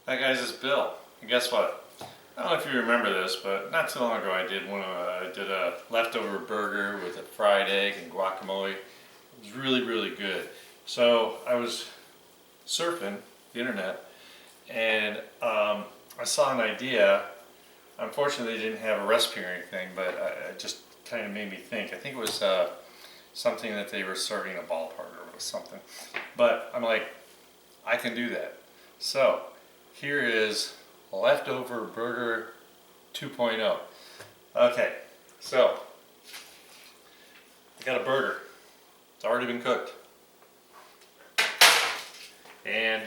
Hi guys, it's Bill. And guess what? I don't know if you remember this, but not too long ago I did a leftover burger with a fried egg and guacamole. It was really good. So I was surfing the internet and I saw an idea. Unfortunately, they didn't have a recipe or anything, but it just kind of made me think. I think it was something that they were serving a ballpark or something. But I'm like, I can do that. So here is leftover burger 2.0. Okay, so I got a burger. It's already been cooked. And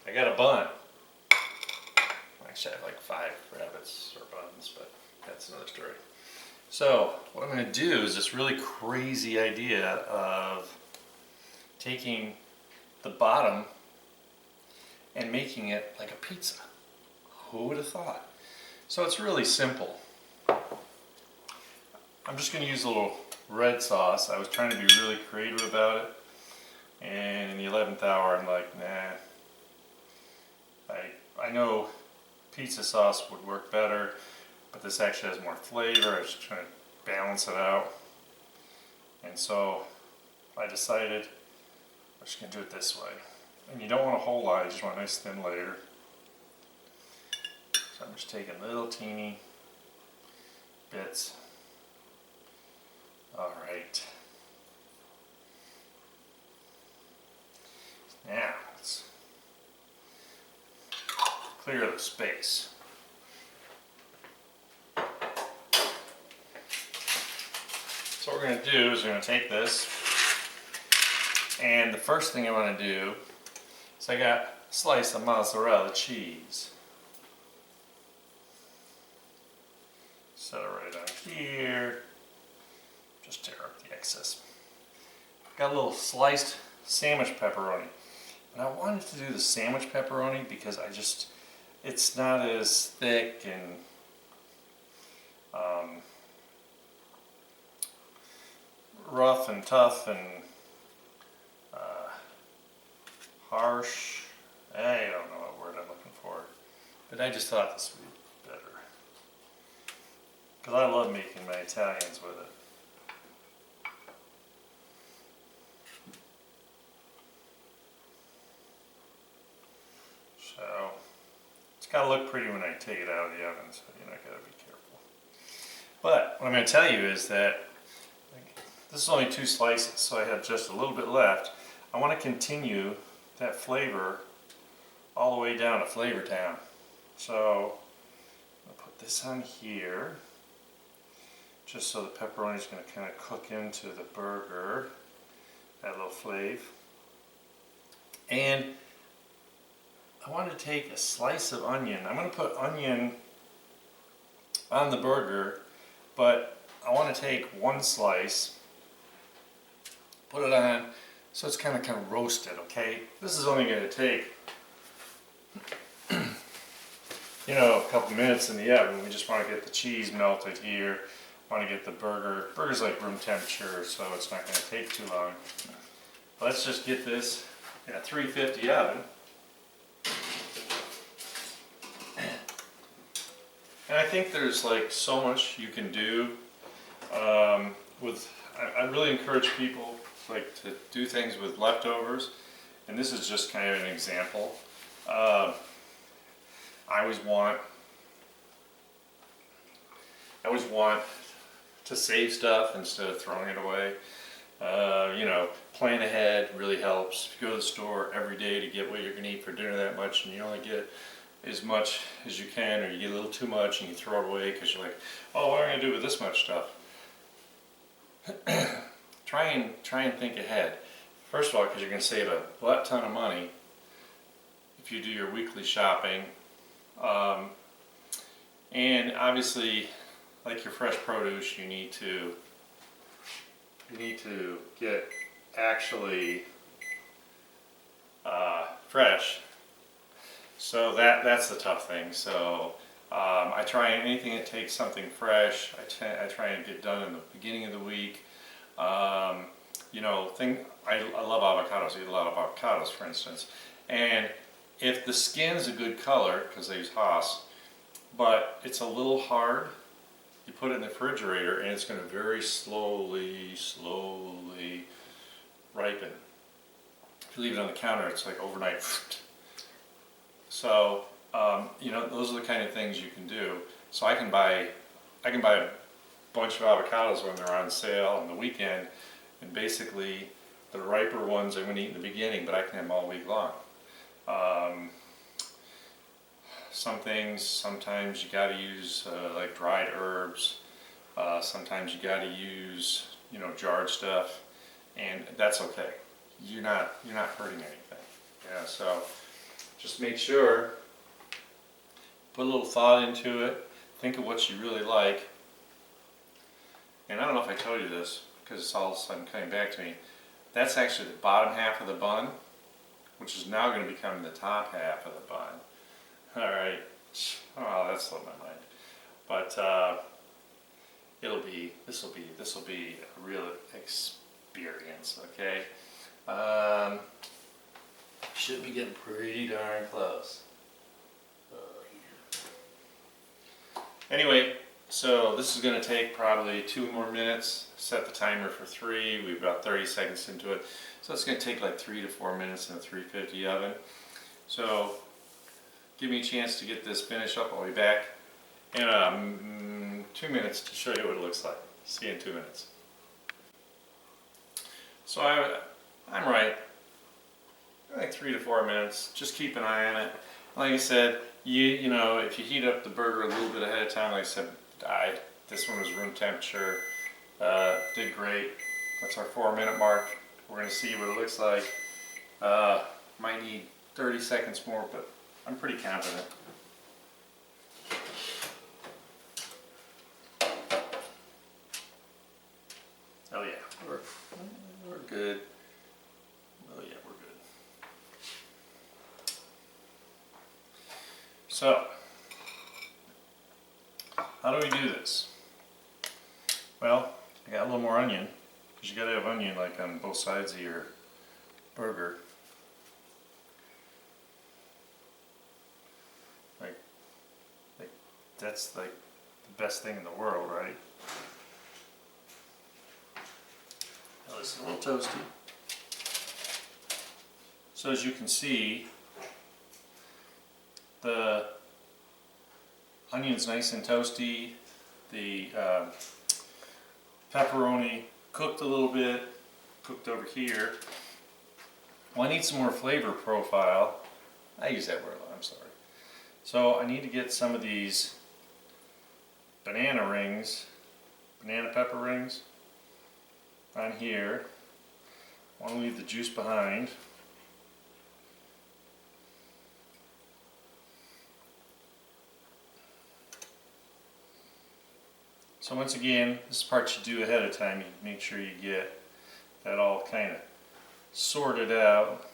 I got a bun. Actually, I have like 5 rabbits or buns, but that's another story. So what I'm going to do is this really crazy idea of taking the bottom and making it like a pizza. Who would have thought? So it's really simple. I'm just going to use a little red sauce. I was trying to be really creative about it, and in the 11th hour I'm like, nah. I know pizza sauce would work better, but this actually has more flavor. I was trying to balance it out, and so I decided I'm just going to do it this way. And you don't want a whole lot, you just want a nice thin layer. So I'm just taking little teeny bits. Alright. Now let's clear the space. So what we're going to do is we're going to take this, and the first thing I want to do is I got a slice of mozzarella cheese. Set it right on here. Just tear up the excess. Got a little sliced sandwich pepperoni. And I wanted to do the sandwich pepperoni because it's not as thick and rough and tough and harsh. I don't know what word I'm looking for. But I just thought this would be better. Because I love making my Italians with it. So, it's got to look pretty when I take it out of the oven, so you know, I got to be careful. But what I'm going to tell you is that this is only 2 slices, so I have just a little bit left. I want to continue that flavor all the way down to Flavor Town. So, I'm going to put this on here, just so the pepperoni is going to kind of cook into the burger, that little flavor. And I want to take a slice of onion. I'm going to put onion on the burger, but I want to take 1 slice, put it on, so it's kind of roasted, okay? This is only going to take, you know, a couple minutes in the oven. We just want to get the cheese melted here. Want to get the burger's like room temperature, so it's not going to take too long. Let's just get this in a 350 oven. And I think there's like so much you can do I really encourage people like to do things with leftovers, and this is just kind of an example. I always want to save stuff instead of throwing it away. You know, plan ahead really helps. If you go to the store every day to get what you're going to eat for dinner that much, and you only get as much as you can, or you get a little too much and you throw it away because you're like, oh, what am I going to do with this much stuff? try and think ahead. First of all, because you're going to save a ton of money if you do your weekly shopping. And obviously, like your fresh produce, you need to get actually fresh. So that's the tough thing. So I try anything that takes something fresh. I try and get done in the beginning of the week. you know, I love avocados. I eat a lot of avocados, for instance. And if the skin's a good color, because they use Haas, but it's a little hard, you put it in the refrigerator and it's going to very slowly ripen. If you leave it on the counter, it's like overnight. So, you know, those are the kind of things you can do. So I can buy a bunch of avocados when they're on sale on the weekend, and basically the riper ones I'm going to eat in the beginning, but I can have them all week long. Some things, sometimes you got to use like dried herbs. Sometimes you got to use, you know, jarred stuff, and that's okay. You're not hurting anything. Yeah. So just make sure, put a little thought into it. Think of what you really like. And I don't know if I told you this because it's all of a sudden coming back to me. That's actually the bottom half of the bun, which is now going to become the top half of the bun. All right. Oh, that slipped my mind. But this will be a real experience. Okay. Should be getting pretty darn close. Anyway, so this is going to take probably 2 more minutes. Set the timer for 3. We've about 30 seconds into it. So it's going to take like 3 to 4 minutes in a 350 oven. So give me a chance to get this finished up. I'll be back in 2 minutes to show you what it looks like. See you in 2 minutes. So I'm right. Like 3 to 4 minutes. Just keep an eye on it. Like I said, you know, if you heat up the burger a little bit ahead of time, like I said, this one was room temperature. Did great. That's our 4-minute mark. We're going to see what it looks like. Might need 30 seconds more, but I'm pretty confident. Oh yeah, we're good. Oh yeah, we're good. So, how do we do this? Well, I got a little more onion, because you got to have onion like on both sides of your burger. Like that's like the best thing in the world, right? Now this is a little toasty. So as you can see, the onion's nice and toasty. The pepperoni cooked a little bit, cooked over here. Well, I need some more flavor profile. I use that word a lot, I'm sorry. So I need to get some of these banana pepper rings on here. I want to leave the juice behind. So once again, this part you do ahead of time. You make sure you get that all kind of sorted out.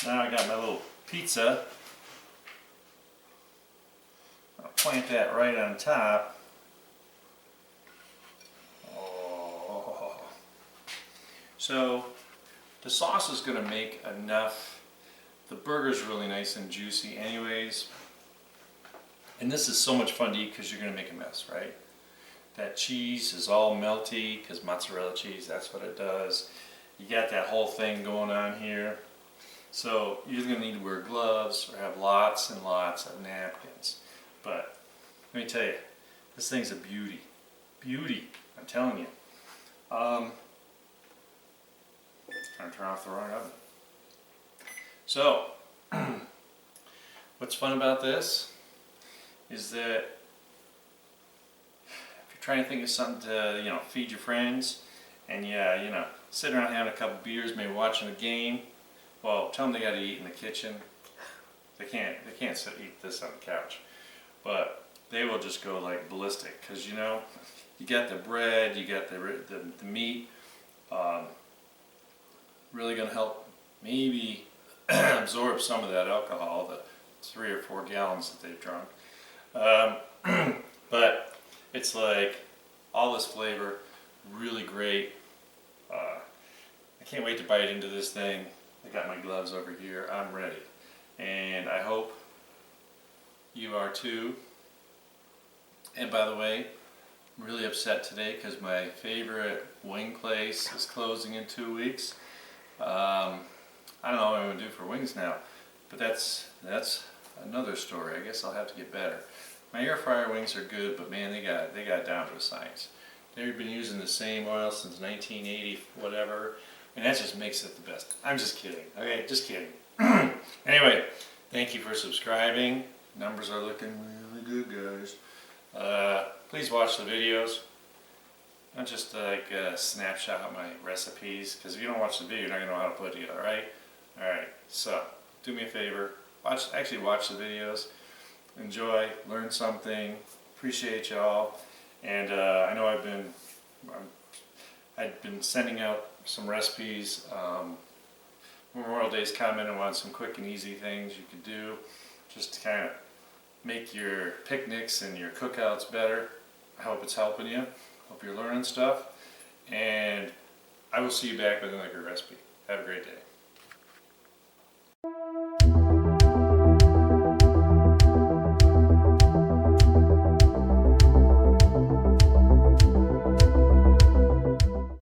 Now I got my little pizza. I'll plant that right on top. Oh. So the sauce is going to make enough. The burger's really nice and juicy anyways. And this is so much fun to eat because you're going to make a mess, right? That cheese is all melty because mozzarella cheese, that's what it does. You got that whole thing going on here. So you're going to need to wear gloves or have lots and lots of napkins. But let me tell you, this thing's a beauty. Beauty, I'm telling you. Trying to turn off the wrong oven. So, what's fun about this is that if you're trying to think of something to, you know, feed your friends, and yeah, you know, sitting around having a couple beers, maybe watching a game, well, tell them they got to eat in the kitchen. They can't eat this on the couch, but they will just go like ballistic because, you know, you got the bread, you got the meat. Really going to help maybe absorb some of that alcohol, 3 or 4 gallons that they've drunk. But it's like all this flavor, really great. I can't wait to bite into this thing. I got my gloves over here. I'm ready. And I hope you are too. And by the way, I'm really upset today because my favorite wing place is closing in 2 weeks. I don't know what I'm going to do for wings now, but that's another story. I guess I'll have to get better. My air fryer wings are good, but man, they got it down to a science. They've been using the same oil since 1980, whatever, and that just makes it the best. I'm just kidding. Okay, just kidding. Anyway, thank you for subscribing. Numbers are looking really good, guys. Please watch the videos. Not just like snapshot out my recipes, because if you don't watch the video, you're not going to know how to put it together, right? Alright, so do me a favor. Actually watch the videos. Enjoy, learn something. Appreciate y'all. And I know I've been sending out some recipes. Memorial Day's coming. I want some quick and easy things you could do just to kind of make your picnics and your cookouts better. I hope it's helping you. Hope you're learning stuff. And I will see you back with another recipe. Have a great day.